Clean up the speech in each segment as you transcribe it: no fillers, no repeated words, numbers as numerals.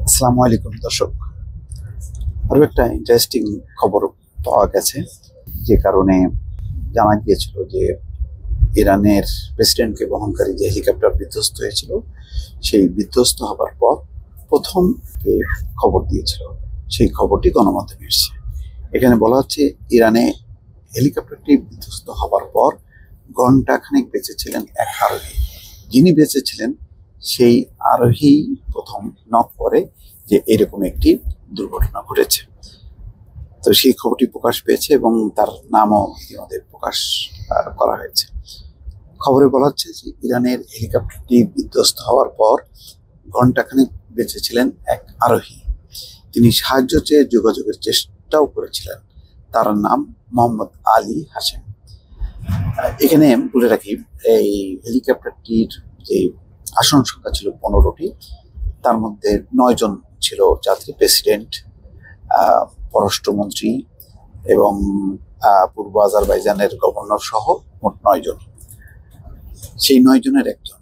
আসসালামু আলাইকুম দর্শক। আরো একটা ইন্টারেস্টিং খবর পাওয়া গেছে, যে কারণে জানা গিয়েছিল যে ইরানের প্রেসিডেন্টকে বহনকারী যে হেলিকপ্টার বিধ্বস্ত হয়েছিল, সেই বিধ্বস্ত হবার পর প্রথম কে খবর দিয়েছিল, সেই খবরটি গণমাধ্যমে এসেছে। এখানে বলা হচ্ছে ইরানে হেলিকপ্টারটি বিধ্বস্ত হবার পর ঘন্টাখানেক বেঁচে ছিলেন এক আরোহী। যিনি বেঁচে ছিলেন সেই আরোহী প্রথম নক করে যে এরকম একটি দুর্ঘটনা ঘটেছে। তো সেই খবরটি প্রকাশ পেয়েছে এবং তার নামও ইতিমধ্যে প্রকাশ করা হয়েছে। খবরে বলা হচ্ছে যে ইরানের হেলিকপ্টারটি বিধ্বস্ত হওয়ার পর ঘন্টাখানেক বেঁচে ছিলেন এক আরোহী। তিনি সাহায্য চেয়ে যোগাযোগের চেষ্টাও করেছিলেন। তার নাম মোহাম্মদ আলী হাশেম। এখানে বলে রাখি, এই হেলিকপ্টারটির যে আসন সংখ্যা ছিল 15টি, তার মধ্যে 9 জন ছিল যাত্রী, প্রেসিডেন্ট, পররাষ্ট্রমন্ত্রী এবং পূর্ব আজারবাইজানের গভর্নর সহ মোট 9 জন। সেই 9 জনের একজন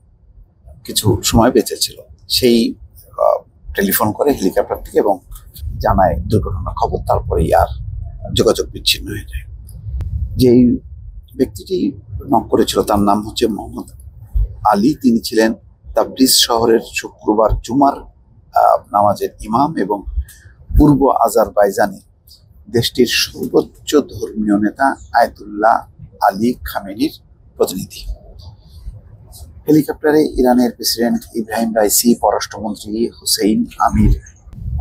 কিছু সময় বেঁচে ছিল। সেই টেলিফোন করে হেলিকপ্টার থেকে এবং জানায় দুর্ঘটনার খবর। তারপরেই আর যোগাযোগ বিচ্ছিন্ন হয়ে যায়। যেই ব্যক্তিটি নক করেছিল তার নাম হচ্ছে মোহাম্মদ আলী। তিনি ছিলেন তাবরিজ শহরের শুক্রবার জুমার নামাজের ইমাম এবং পূর্ব আজারবাইজানে দেশটির সর্বোচ্চ ধর্মীয় নেতা আয়াতুল্লাহ আলী খামেনির প্রতিনিধি। হেলিকপ্টারে ইরানের প্রেসিডেন্ট ইব্রাহিম রাইসি, পররাষ্ট্রমন্ত্রী হুসেইন আমির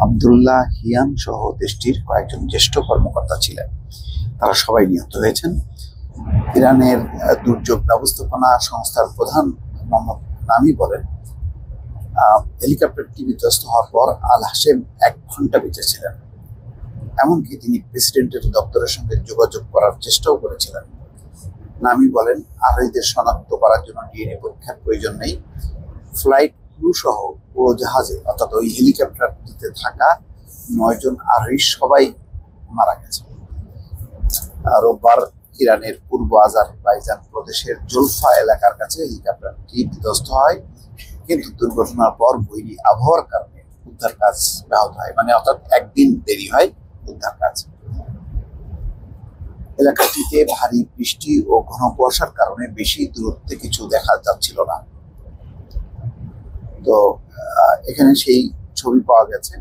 আবদুল্লাহ হিয়ান সহ দেশটির কয়েকজন জ্যেষ্ঠ কর্মকর্তা ছিলেন। তারা সবাই নিহত হয়েছেন। ইরানের দুর্যোগ ব্যবস্থাপনা সংস্থার প্রধান মোহাম্মদ নামি বলেন, হেলিকপ্টারটি বিধ্বস্ত হওয়ার পর আল হাশেম 1 ঘন্টা বেঁচে ছিলেন। এমনকি তিনি প্রেসিডেন্টের দপ্তরের সঙ্গে যোগাযোগ করার চেষ্টাও করেছিলেন। নামি বলেন, আরোহীদের শনাক্ত করার জন্য ডিএনএ পরীক্ষার প্রয়োজন নেই। ফ্লাইট ক্রু সহ পুরো জাহাজে, অর্থাৎ ওই হেলিকপ্টারটিতে থাকা 9 জন আরোহী সবাই মারা গেছে। রোববার ইরানের পূর্ব আজারবাইজান প্রদেশের জুলফা এলাকার কাছে হেলিকপ্টারটি বিধ্বস্ত হয়, কিন্তু দুর্ঘটনার পর বৈরী আবহাওয়ার কারণে উদ্ধার কাজ ব্যাহত হয়। অর্থাৎ একদিন দেরি হয় উদ্ধার কাজ। এলাকাটিতে ভারী বৃষ্টি ও ঘন কুয়াশার কারণে বেশি দূরত্বে কিছু দেখা যাচ্ছিল না। তো এখানে সেই ছবি পাওয়া গেছে,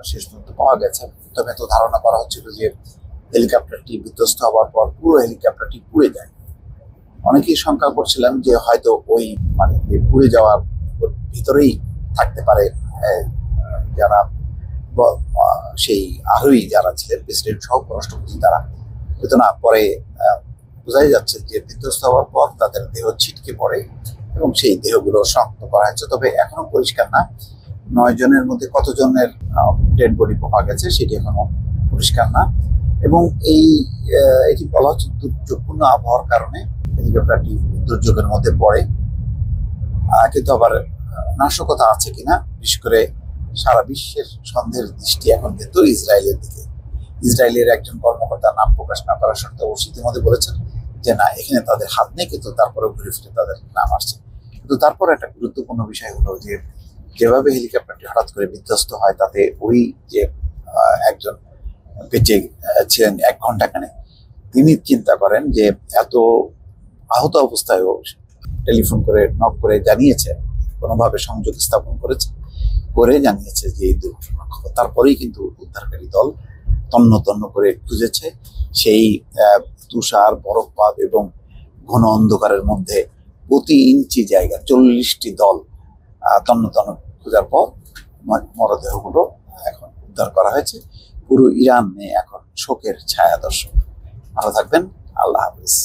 শেষ পর্যন্ত পাওয়া গেছে। প্রথমে তো ধারণা করা হচ্ছিল যে হেলিকপ্টারটি বিধ্বস্ত হওয়ার পর পুরো হেলিকপ্টারটি পুড়ে যায়। অনেকেই শঙ্কা করছিলাম যে হয়তো ওই পুড়ে যাওয়ার ভিতরেই থাকতে পারে যারা সেই আরোহী যারা ছিলেন, প্রেসিডেন্ট সহ পররাষ্ট্রমন্ত্রী, তারা কিন্তু না। পরে বোঝাই যাচ্ছে যে বিধ্বস্ত হওয়ার পর তাদের দেহ ছিটকে পড়ে এবং সেই দেহগুলো শনাক্ত করা হয়েছে। তবে এখনো পরিষ্কার না 9 জনের মধ্যে কতজনের ডেড বডি পাওয়া গেছে, সেটি এখনো পরিষ্কার না। এবং এটি বলা হচ্ছে দুর্যোগপূর্ণ আবহাওয়ার কারণে হেলিকপ্টারটি দুর্যোগের মধ্যে পড়ে। কিন্তু আবার নাশকতা আছে কিনা, বিশেষ করে সারা বিশ্বের সন্দেহের দৃষ্টি এখন কিন্তু ইসরায়েলের দিকে। ইসরায়েলের একজন কর্মকর্তা নাম প্রকাশ না করার সত্ত্বেও ইতিমধ্যে বলেছেন যে না, এখানে তাদের হাত নেই, কিন্তু তারপরে ঘুরে ফিরে তাদের নাম আসছে। কিন্তু তারপর একটা গুরুত্বপূর্ণ বিষয় হলো যে যেভাবে হেলিকপ্টারটি হঠাৎ করে বিধ্বস্ত হয়, তাতে ওই যে একজন বেঁচে ছিলেন 1 ঘন্টাখানে, তিনি চিন্তা করেন যে এত আহত অবস্থায়ও টেলিফোন করে নক করে জানিয়েছে, কোনোভাবে সংযোগ স্থাপন করে জানিয়েছে যে এই দুর্ঘটনার খবর। তারপরেই কিন্তু উদ্ধারকারী দল তন্ন তন্ন করে খুঁজেছে। সেই তুষার, বরফপাত এবং ঘন অন্ধকারের মধ্যে প্রতি ইঞ্চি জায়গা 40টি দল তন্ন তন্ন খোঁজার পর মরদেহগুলো এখন উদ্ধার করা হয়েছে। পুরো ইরানে এখন শোকের ছায়া। দর্শক ভালো থাকবেন, আল্লাহ হাফিজ।